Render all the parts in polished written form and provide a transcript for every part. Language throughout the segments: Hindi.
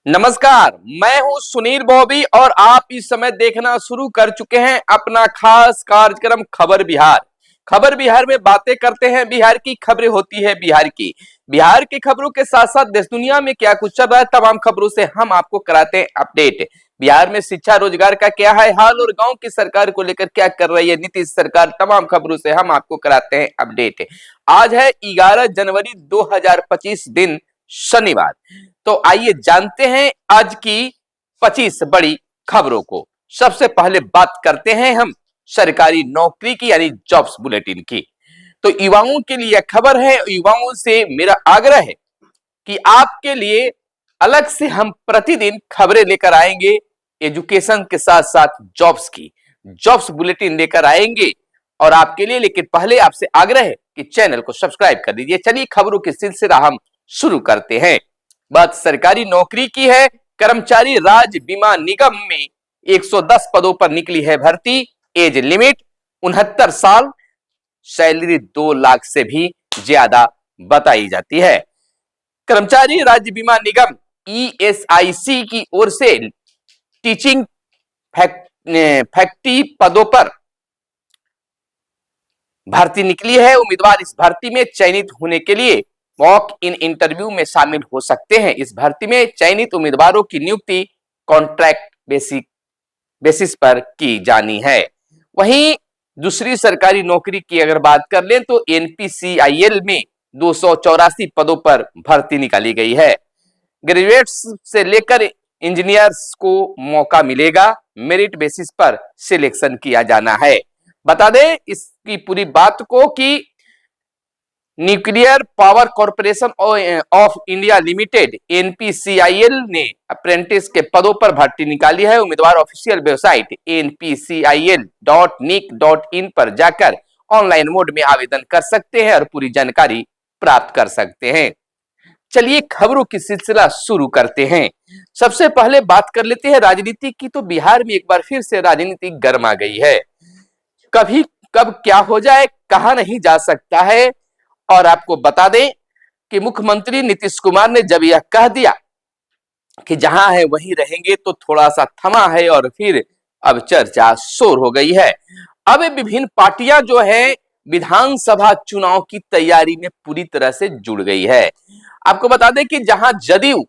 नमस्कार, मैं हूं सुनील बॉबी और आप इस समय देखना शुरू कर चुके हैं अपना खास कार्यक्रम खबर बिहार। खबर बिहार में बातें करते हैं, बिहार की खबरें होती है बिहार की खबरों के साथ साथ देश दुनिया में क्या कुछ चल रहा है तमाम खबरों से हम आपको कराते हैं अपडेट। बिहार में शिक्षा रोजगार का क्या है हाल और गांव की सरकार को लेकर क्या कर रही है नीतीश सरकार, तमाम खबरों से हम आपको कराते हैं अपडेट। आज है 11 जनवरी 2025 दिन शनिवार। तो आइए जानते हैं आज की 25 बड़ी खबरों को। सबसे पहले बात करते हैं हम सरकारी नौकरी की यानी जॉब्स बुलेटिन की। तो युवाओं के लिए खबर है, युवाओं से मेरा आग्रह है कि आपके लिए अलग से हम प्रतिदिन खबरें लेकर आएंगे, एजुकेशन के साथ साथ जॉब्स की जॉब्स बुलेटिन लेकर आएंगे और आपके लिए। लेकिन पहले आपसे आग्रह है कि चैनल को सब्सक्राइब कर दीजिए। चलिए खबरों की सिलसिला हम शुरू करते हैं। बात सरकारी नौकरी की है। कर्मचारी राज्य बीमा निगम में 110 पदों पर निकली है भर्ती। एज लिमिट 69 साल, सैलरी 2 लाख से भी ज्यादा बताई जाती है। कर्मचारी राज्य बीमा निगम ईएसआईसी की ओर से टीचिंग फैकल्टी पदों पर भर्ती निकली है। उम्मीदवार इस भर्ती में चयनित होने के लिए वॉक इन इंटरव्यू में शामिल हो सकते हैं। इस भर्ती में चयनित उम्मीदवारों की नियुक्ति कॉन्ट्रैक्ट बेसिस पर की जानी है। वहीं दूसरी सरकारी नौकरी की अगर बात कर लें तो एनपीसीआईएल में 284 पदों पर भर्ती निकाली गई है। ग्रेजुएट्स से लेकर इंजीनियर्स को मौका मिलेगा, मेरिट बेसिस पर सिलेक्शन किया जाना है। बता दें इसकी पूरी बात को कि nuclear power corporation of India limited NPCIL ने अप्रेंटिस के पदों पर भर्ती निकाली है। उम्मीदवार ऑफिशियल वेबसाइट npcil.nic.in पर जाकर ऑनलाइन मोड में आवेदन कर सकते हैं और पूरी जानकारी प्राप्त कर सकते हैं। चलिए खबरों की सिलसिला शुरू करते हैं। सबसे पहले बात कर लेते हैं राजनीति की। तो बिहार में एक बार फिर से राजनीति गर्मा गई है। कभी कब क्या हो जाए कहा नहीं जा सकता है। और आपको बता दें कि मुख्यमंत्री नीतीश कुमार ने जब यह कह दिया कि जहां है वहीं रहेंगे तो थोड़ा सा थमा है और फिर अब चर्चा शोर हो गई है। अब विभिन्न पार्टियां जो है विधानसभा चुनाव की तैयारी में पूरी तरह से जुड़ गई है। आपको बता दें कि जहां जदयू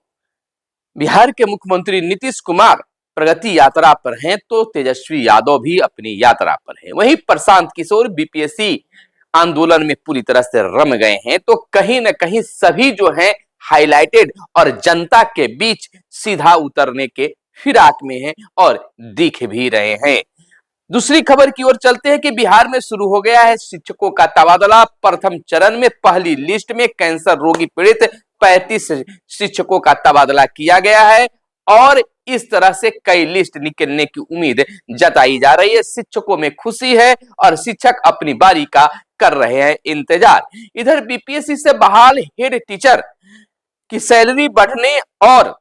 बिहार के मुख्यमंत्री नीतीश कुमार प्रगति यात्रा पर हैं तो तेजस्वी यादव भी अपनी यात्रा पर हैं। वहीं प्रशांत किशोर बीपीएससी आंदोलन में पूरी तरह से रम गए हैं। तो कहीं ना कहीं सभी जो हैं हाईलाइटेड और जनता के बीच सीधा उतरने के फिराक में हैं और दिख भी रहे हैं। दूसरी खबर की ओर चलते हैं कि बिहार में शुरू हो गया है शिक्षकों का तबादला। प्रथम चरण में पहली लिस्ट में कैंसर रोगी पीड़ित 35 शिक्षकों का तबादला किया गया है और इस तरह से कई लिस्ट निकलने की उम्मीद जताई जा रही है। शिक्षकों में खुशी है और शिक्षक अपनी बारी का कर रहे हैं इंतजार। इधर बीपीएससी से बहाल हेड टीचर की सैलरी बढ़ने और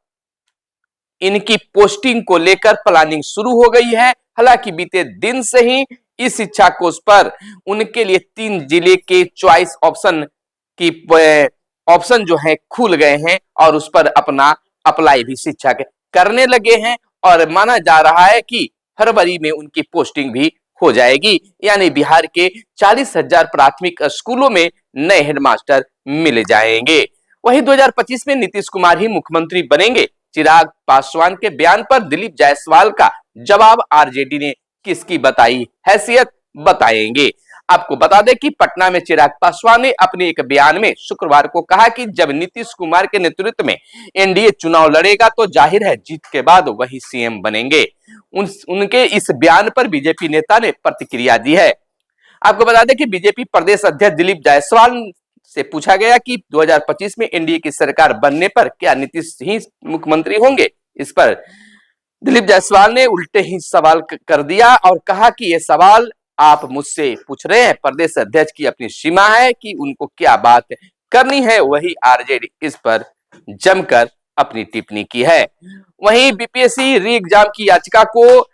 इनकी पोस्टिंग को लेकर प्लानिंग शुरू हो गई है। हालांकि बीते दिन से ही इस शिक्षा कोर्स पर उनके लिए 3 जिले के चॉइस ऑप्शन जो है खुल गए हैं और उस पर अपना अप्लाई भी शिक्षक करने लगे हैं और माना जा रहा है कि फरवरी में उनकी पोस्टिंग भी हो जाएगी। यानी बिहार के 40,000 प्राथमिक स्कूलों में नए हेडमास्टर मिल जाएंगे। वहीं 2025 में नीतीश कुमार ही मुख्यमंत्री बनेंगे। चिराग पासवान के बयान पर दिलीप जायसवाल का जवाब आरजेडी ने किसकी बताई हैसियत बताएंगे। आपको बता दें कि पटना में चिराग पासवान ने अपने एक बयान में शुक्रवार को कहा कि जब नीतीश कुमार के नेतृत्व में एनडीए चुनाव लड़ेगा तो जाहिर है जीत के बाद वही सीएम बनेंगे। उनके इस बयान पर बीजेपी नेता ने प्रतिक्रिया दी है। आपको बता दें कि बीजेपी प्रदेश अध्यक्ष दिलीप जायसवाल से पूछा गया कि 2025 में एनडीए की सरकार बनने पर क्या नीतीश ही मुख्यमंत्री होंगे। इस पर दिलीप जायसवाल ने उल्टे ही सवाल कर दिया और कहा कि यह सवाल आप मुझसे पूछ रहे हैं, प्रदेश अध्यक्ष की अपनी सीमा है कि उनको क्या बात करनी है। वही आरजेडी इस पर जमकर अपनी टिप्पणी की है। वहीं बीपीएससी री एग्जाम की याचिका को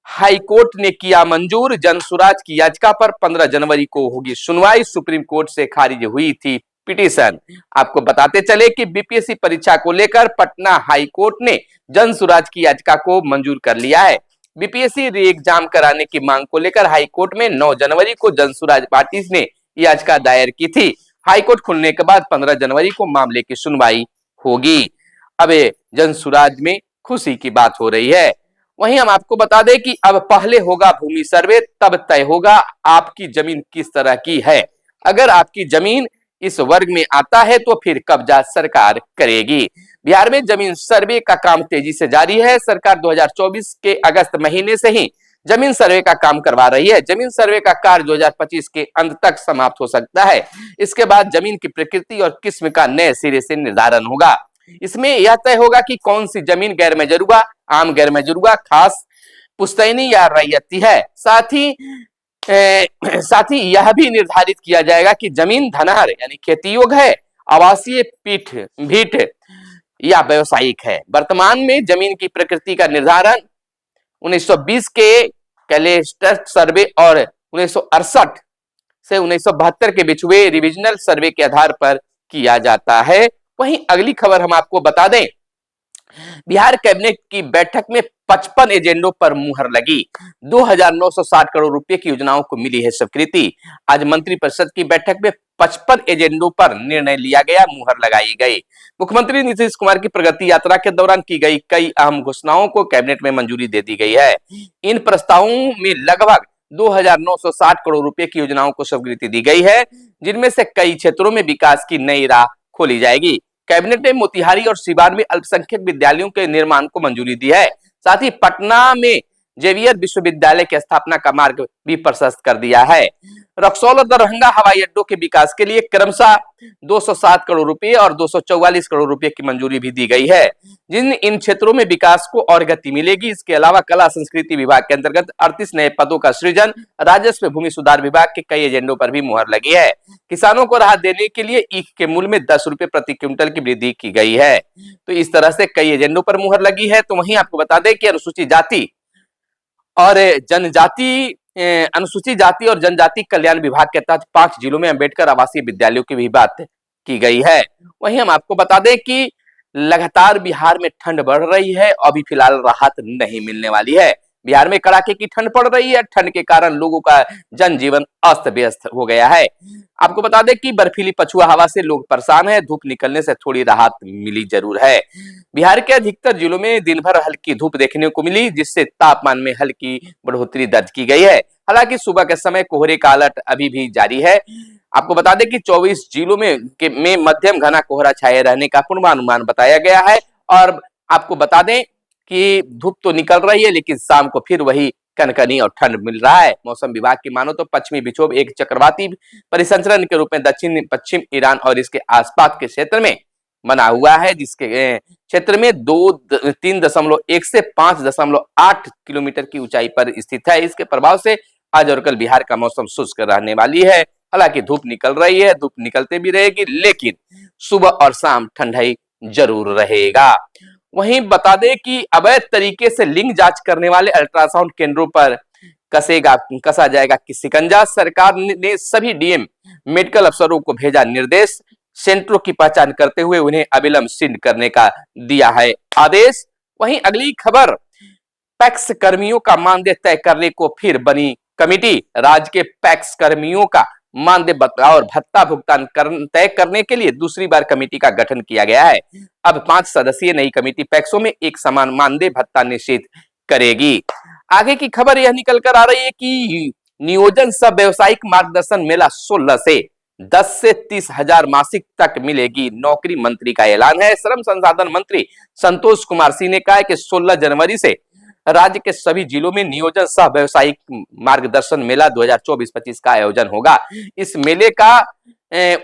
हाईकोर्ट ने किया मंजूर। जनसुराज की याचिका पर 15 जनवरी को होगी सुनवाई। सुप्रीम कोर्ट से खारिज हुई थी पिटीशन। आपको बताते चले कि बीपीएससी परीक्षा को लेकर पटना हाई कोर्ट ने जन सुराज की याचिका को मंजूर कर लिया है। बीपीएससी री एग्जाम कराने की मांग को लेकर हाई कोर्ट में 9 जनवरी को जन सुराज पार्टी ने याचिका दायर की थी। हाई कोर्ट खुलने के बाद 15 जनवरी को मामले की सुनवाई होगी। अब जन सुराज में खुशी की बात हो रही है। वहीं हम आपको बता दें कि अब पहले होगा भूमि सर्वे, तब तय होगा आपकी जमीन किस तरह की है। अगर आपकी जमीन इस वर्ग में आता है तो फिर कब्जा सरकार करेगी। बिहार में जमीन सर्वे का काम तेजी से जारी है। सरकार 2024 के अगस्त महीने से ही जमीन सर्वे का काम करवा रही है। जमीन सर्वे का कार्य 2025 के अंत तक समाप्त हो सकता है। इसके बाद जमीन की प्रकृति और किस्म का नए सिरे से निर्धारण होगा। इसमें यह तय होगा कि कौन सी जमीन गैर मजरूआ, आम गैर मजरूआ, खास पुश्तैनी या रैयती है। साथ ही यह भी निर्धारित किया जाएगा कि जमीन धनहर यानी खेती योग्य है, आवासीय भीट या व्यावसायिक है। वर्तमान में जमीन की प्रकृति का निर्धारण 1920 के कैलेस्टर सर्वे और 1968 से 1972 के बीच हुए रिविजनल सर्वे के आधार पर किया जाता है। वहीं अगली खबर हम आपको बता दें, बिहार कैबिनेट की बैठक में 55 एजेंडों पर मुहर लगी। 2960 करोड़ रुपए की योजनाओं को मिली है स्वीकृति। आज मंत्रिपरिषद की बैठक में 55 एजेंडों पर निर्णय लिया गया, मुहर लगाई गई। मुख्यमंत्री नीतीश कुमार की प्रगति यात्रा के दौरान की गई कई अहम घोषणाओं को कैबिनेट में मंजूरी दे दी गई है। इन प्रस्तावों में लगभग 2960 करोड़ रुपए की योजनाओं को स्वीकृति दी गई है, जिनमें से कई क्षेत्रों में विकास की नई राह खोली जाएगी। कैबिनेट ने मोतिहारी और सिवान में अल्पसंख्यक विद्यालयों के निर्माण को मंजूरी दी है। साथ ही पटना में जेवियर विश्वविद्यालय की स्थापना का मार्ग भी प्रशस्त कर दिया है। रक्सौल और दरभंगा हवाई अड्डों के विकास के लिए क्रमशः 207 करोड़ रुपए और 244 करोड़ रुपए की मंजूरी भी दी गई है, जिन इन क्षेत्रों में विकास को और गति मिलेगी। इसके अलावा कला संस्कृति विभाग के अंतर्गत 38 नए पदों का सृजन, राजस्व भूमि सुधार विभाग के कई एजेंडों पर भी मुहर लगी है। किसानों को राहत देने के लिए ईख के मूल्य में 10 रुपए प्रति क्विंटल की वृद्धि की गई है। तो इस तरह से कई एजेंडों पर मुहर लगी है। तो वहीं आपको बता दें कि अनुसूचित जाति और जनजाति कल्याण विभाग के तहत 5 जिलों में अंबेडकर आवासीय विद्यालयों की भी बात की गई है। वहीं हम आपको बता दें कि लगातार बिहार में ठंड बढ़ रही है, अभी फिलहाल राहत नहीं मिलने वाली है। बिहार में कड़ाके की ठंड पड़ रही है। ठंड के कारण लोगों का जनजीवन अस्त व्यस्त हो गया है। आपको बता दें कि बर्फीली पछुआ हवा से लोग परेशान हैं। धूप निकलने से थोड़ी राहत मिली जरूर है। बिहार के अधिकतर जिलों में दिन भर हल्की धूप देखने को मिली, जिससे तापमान में हल्की बढ़ोतरी दर्ज की गई है। हालांकि सुबह के समय कोहरे का अलर्ट अभी भी जारी है। आपको बता दें कि 24 जिलों में मध्यम घना कोहरा छाए रहने का पूर्वानुमान बताया गया है। और आपको बता दें कि धूप तो निकल रही है, लेकिन शाम को फिर वही कनकनी और ठंड मिल रहा है। मौसम विभाग की मानो तो पश्चिमी विक्षोभ एक चक्रवाती परिसंचरण के रूप में दक्षिण पश्चिम ईरान और इसके आसपास के क्षेत्र में बना हुआ है, जिसके क्षेत्र में 3.1 से 5.8 किलोमीटर की ऊंचाई पर स्थित है। इसके प्रभाव से आज और कल बिहार का मौसम शुष्क रहने वाली है। हालांकि धूप निकल रही है, धूप निकलते भी रहेगी, लेकिन सुबह और शाम ठंडाई जरूर रहेगा। वहीं बता दें कि अवैध तरीके से लिंग जांच करने वाले अल्ट्रासाउंड केंद्रों पर कसा जाएगा कि शिकंजा। सरकार ने सभी डीएम मेडिकल अफसरों को भेजा निर्देश। सेंटरों की पहचान करते हुए उन्हें अविलंब सिद्ध करने का दिया है आदेश। वहीं अगली खबर, पैक्स कर्मियों का मानदेय तय करने को फिर बनी कमिटी। राज्य के पैक्स कर्मियों का मानदेय और भत्ता भुगतान तय करने के लिए दूसरी बार कमेटी का गठन किया गया है। अब 5 सदस्यीय नई कमेटी पैक्सों में एक समान मानदेय भत्ता निश्चित करेगी। आगे की खबर यह निकल कर आ रही है कि नियोजन सह व्यवसायिक मार्गदर्शन मेला 16 से 10 से 30 हजार मासिक तक मिलेगी नौकरी। मंत्री का ऐलान है। श्रम संसाधन मंत्री संतोष कुमार सिंह ने कहा है कि 16 जनवरी से राज्य के सभी जिलों में नियोजन सह व्यवसायिक मार्गदर्शन मेला 2024-25 का आयोजन होगा। इस मेले का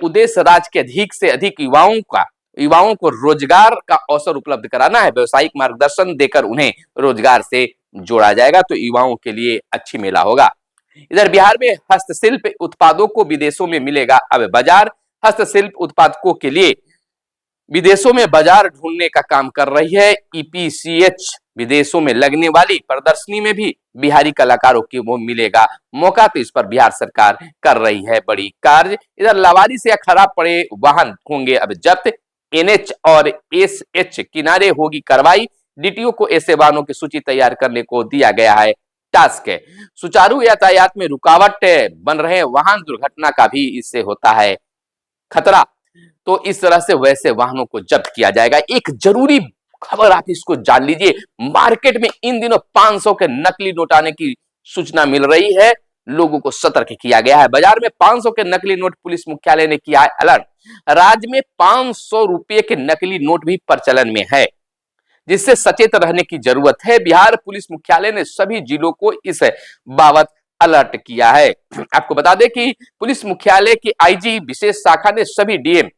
उद्देश्य राज्य के अधिक से अधिक युवाओं को रोजगार का अवसर उपलब्ध कराना है। व्यवसायिक मार्गदर्शन देकर उन्हें रोजगार से जोड़ा जाएगा, तो युवाओं के लिए अच्छी मेला होगा। इधर बिहार में हस्तशिल्प उत्पादों को विदेशों में मिलेगा अब बाजार। हस्तशिल्प उत्पादकों के लिए विदेशों में बाजार ढूंढने का काम कर रही है ईपीसीएच विदेशों में लगने वाली प्रदर्शनी में भी बिहारी कलाकारों की वो मिलेगा मौका, तो इस पर बिहार सरकार कर रही है बड़ी कार्य। इधर लावारिस या खराब पड़े वाहन होंगे अब जब्त, एनएच और एसएच किनारे होगी कार्रवाई, डीटीओ को ऐसे वाहनों की सूची तैयार करने को दिया गया है टास्क है। सुचारू यातायात में रुकावट बन रहे वाहन, दुर्घटना का भी इससे होता है खतरा, तो इस तरह से वैसे वाहनों को जब्त किया जाएगा। एक जरूरी खबर आप इसको जान लीजिए, मार्केट में इन दिनों 500 के नकली नोट आने की सूचना मिल रही है, लोगों को सतर्क किया गया है। बाजार में 500 के नकली नोट, पुलिस मुख्यालय ने किया है अलर्ट। राज्य में 500 रुपए के नकली नोट भी प्रचलन में है, जिससे सचेत रहने की जरूरत है। बिहार पुलिस मुख्यालय ने सभी जिलों को इस बाबत अलर्ट किया है। आपको बता दें कि पुलिस मुख्यालय के आईजी विशेष शाखा ने सभी डीएम,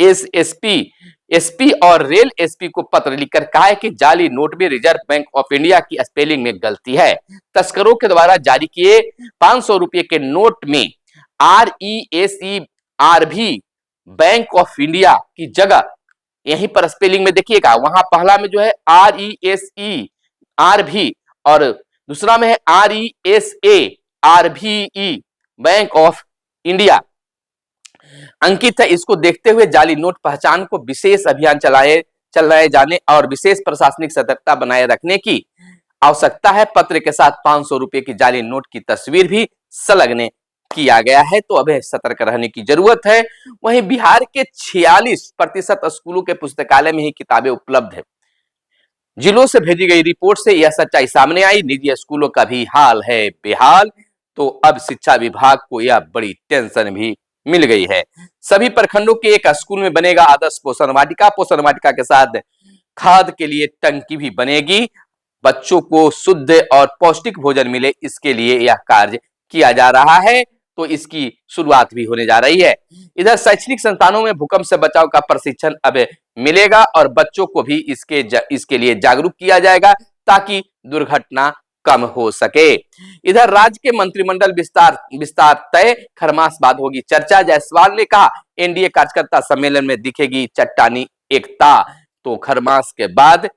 एसएसपी, एसपी और रेल एसपी को पत्र लिखकर कहा है कि जाली नोट में रिजर्व बैंक ऑफ इंडिया की स्पेलिंग में गलती है। तस्करों के द्वारा जारी किए 500 रुपए के नोट में RESERV बैंक ऑफ इंडिया की जगह यहीं पर स्पेलिंग में देखिएगा, वहां पहला में जो है RESERV और दूसरा में है RESARVE बैंक ऑफ इंडिया अंकित है। इसको देखते हुए जाली नोट पहचान को विशेष अभियान चलाए जाने और विशेष प्रशासनिक सतर्कता बनाए रखने की आवश्यकता है। पत्र के साथ 500 रुपए की जाली नोट की तस्वीर भी संलग्न किया गया है, तो अब सतर्क रहने की जरूरत है। वहीं बिहार के 46% स्कूलों के पुस्तकालय में ही किताबें उपलब्ध है। जिलों से भेजी गई रिपोर्ट से यह सच्चाई सामने आई। निजी स्कूलों का भी हाल है बेहाल, तो अब शिक्षा विभाग को यह बड़ी टेंशन भी मिल गई है। सभी प्रखंडों के एक स्कूल में बनेगा आदर्श पोषण वाटिका। पोषण वाटिका के साथ खाद के लिए टंकी भी बनेगी। बच्चों को शुद्ध और पौष्टिक भोजन मिले, इसके लिए यह कार्य किया जा रहा है, तो इसकी शुरुआत भी होने जा रही है। इधर शैक्षणिक संस्थानों में भूकंप से बचाव का प्रशिक्षण अब मिलेगा और बच्चों को भी इसके लिए जागरूक किया जाएगा ताकि दुर्घटना कम हो सके। इधर राज्य के मंत्रिमंडल विस्तार तय, खरमास बाद होगी चर्चा। जायसवाल ने कहा एनडीए कार्यकर्ता सम्मेलन में दिखेगी चट्टानी एकता, तो खरमास के बाद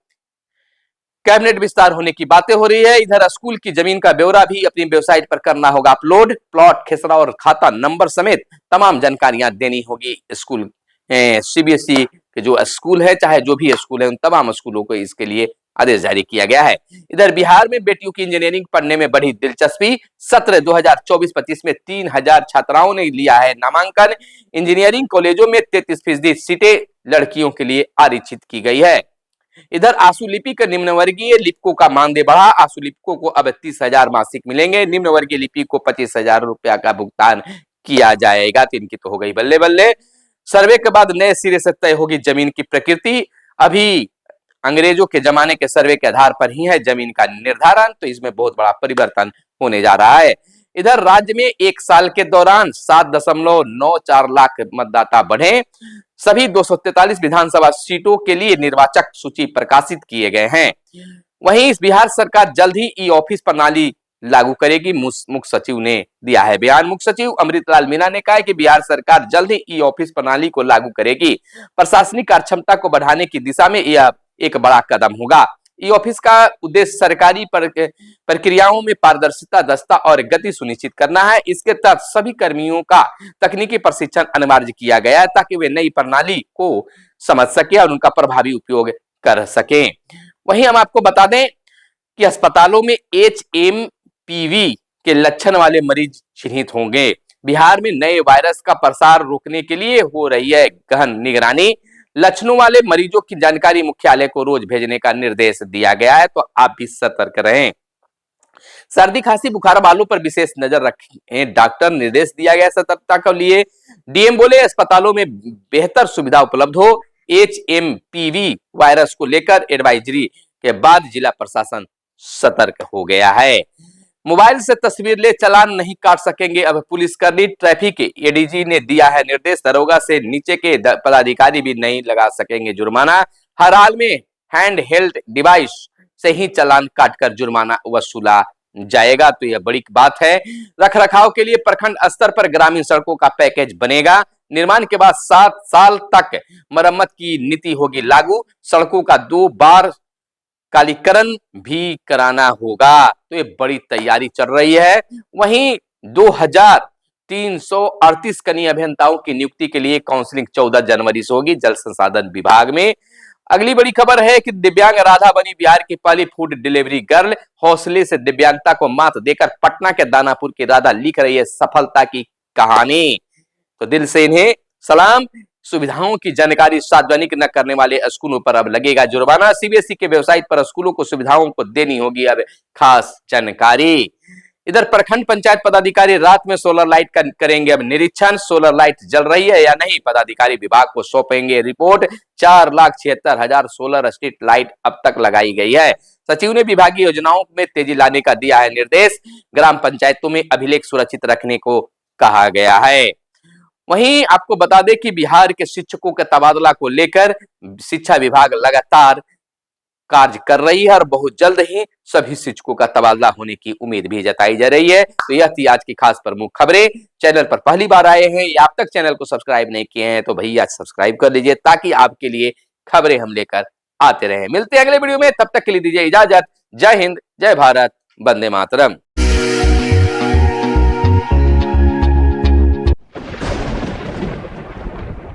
कैबिनेट विस्तार होने की बातें हो रही है। इधर स्कूल की जमीन का ब्यौरा भी अपनी वेबसाइट पर करना होगा अपलोड। प्लॉट, खेसरा और खाता नंबर समेत तमाम जानकारियां देनी होगी। स्कूल सीबीएसई के जो स्कूल है, चाहे जो भी स्कूल है, उन तमाम स्कूलों को इसके लिए आदेश जारी किया गया है। इधर बिहार में बेटियों की इंजीनियरिंग पढ़ने में बढ़ी दिलचस्पी। सत्र 2024-25 में 3000 छात्राओं ने लिया है नामांकन। इंजीनियरिंग कॉलेजों में 33% सीटें लड़कियों के लिए आरक्षित की गई है। इधर आशु लिपिक निम्न वर्गीय लिपिकों का मानदेय बढ़ा। आशु लिपिकों को अब 30,000 मासिक मिलेंगे। निम्न वर्गीय लिपिक को 25,000 रुपया का भुगतान किया जाएगा। तो इनकी तो हो गई बल्ले बल्ले। सर्वे के बाद नए सिरे से तय होगी जमीन की प्रकृति। अभी अंग्रेजों के जमाने के सर्वे के आधार पर ही है जमीन का निर्धारण, तो इसमें बहुत बड़ा परिवर्तन होने जा रहा है। इधर राज्य में एक साल के दौरान 7.94 लाख मतदाता बढ़े। सभी 243 विधानसभा सीटों के लिए निर्वाचक सूची प्रकाशित किए गए हैं। वहीं इस बिहार सरकार जल्द ही ई ऑफिस प्रणाली लागू करेगी, मुख्य सचिव ने दिया है बयान। मुख्य सचिव अमृतलाल मीणा ने कहा है कि बिहार सरकार जल्द ही ई ऑफिस प्रणाली को लागू करेगी। प्रशासनिक कार्यक्षमता को बढ़ाने की दिशा में यह एक बड़ा कदम होगा। ई ऑफिस का उद्देश्य सरकारी प्रक्रियाओं में पारदर्शिता, दक्षता और गति सुनिश्चित करना है। इसके तहत सभी कर्मियों का तकनीकी प्रशिक्षण अनिवार्य किया गया है ताकि वे नई प्रणाली को समझ सके और उनका प्रभावी उपयोग कर सकें। वहीं हम आपको बता दें कि अस्पतालों में HMPV के लक्षण वाले मरीज चिन्हित होंगे। बिहार में नए वायरस का प्रसार रोकने के लिए हो रही है गहन निगरानी। लक्षणों वाले मरीजों की जानकारी मुख्यालय को रोज भेजने का निर्देश दिया गया है, तो आप भी सतर्क रहें। सर्दी, खांसी, बुखार वालों पर विशेष नजर रखें, डॉक्टर निर्देश दिया गया सतर्कता के लिए। डीएम बोले अस्पतालों में बेहतर सुविधा उपलब्ध हो। HMPV वायरस को लेकर एडवाइजरी के बाद जिला प्रशासन सतर्क हो गया है। मोबाइल से तस्वीर ले चालान नहीं काट सकेंगे अब पुलिसकर्मी। ट्रैफिक एडीजी ने दिया है निर्देश, दरोगा से नीचे के पदाधिकारी भी नहीं लगा सकेंगे जुर्माना। हर हाल में हैंड हेल्ड डिवाइस से ही चालान काटकर जुर्माना वसूला जाएगा, तो यह बड़ी बात है। रखरखाव के लिए प्रखंड स्तर पर ग्रामीण सड़कों का पैकेज बनेगा। निर्माण के बाद 7 साल तक मरम्मत की नीति होगी लागू। सड़कों का 2 बार कालीकरण भी कराना होगा। तो ये बड़ी तैयारी चल रही है। वहीं 2338 कनीय अभियंताओं की नियुक्ति के लिए काउंसलिंग 14 जनवरी से होगी जल संसाधन विभाग में। अगली बड़ी खबर है कि दिव्यांग राधा बनी बिहार की पहली फूड डिलीवरी गर्ल। हौसले से दिव्यांगता को मात देकर पटना के दानापुर की राधा लिख रही है सफलता की कहानी। तो दिल से इन्हें सलाम। सुविधाओं की जानकारी सार्वजनिक न करने वाले स्कूलों पर अब लगेगा जुर्माना। सीबीएसई के वेबसाइट पर स्कूलों को सुविधाओं को देनी होगी अब खास जानकारी। इधर प्रखंड पंचायत पदाधिकारी रात में सोलर लाइट का करेंगे अब निरीक्षण। सोलर लाइट जल रही है या नहीं, पदाधिकारी विभाग को सौंपेंगे रिपोर्ट। 4,76,000 सोलर स्ट्रीट लाइट अब तक लगाई गई है। सचिव ने विभागीय योजनाओं में तेजी लाने का दिया है निर्देश। ग्राम पंचायतों में अभिलेख सुरक्षित रखने को कहा गया है। वहीं आपको बता दें कि बिहार के शिक्षकों के तबादला को लेकर शिक्षा विभाग लगातार कार्य कर रही है और बहुत जल्द ही सभी शिक्षकों का तबादला होने की उम्मीद भी जताई जा रही है। तो यह थी आज की खास प्रमुख खबरें। चैनल पर पहली बार आए हैं या अब तक चैनल को सब्सक्राइब नहीं किए हैं तो भैया सब्सक्राइब कर लीजिए ताकि आपके लिए खबरें हम लेकर आते रहें। मिलते हैं अगले वीडियो में, तब तक के लिए दीजिए इजाजत। जय हिंद, जय भारत, वंदे मातरम।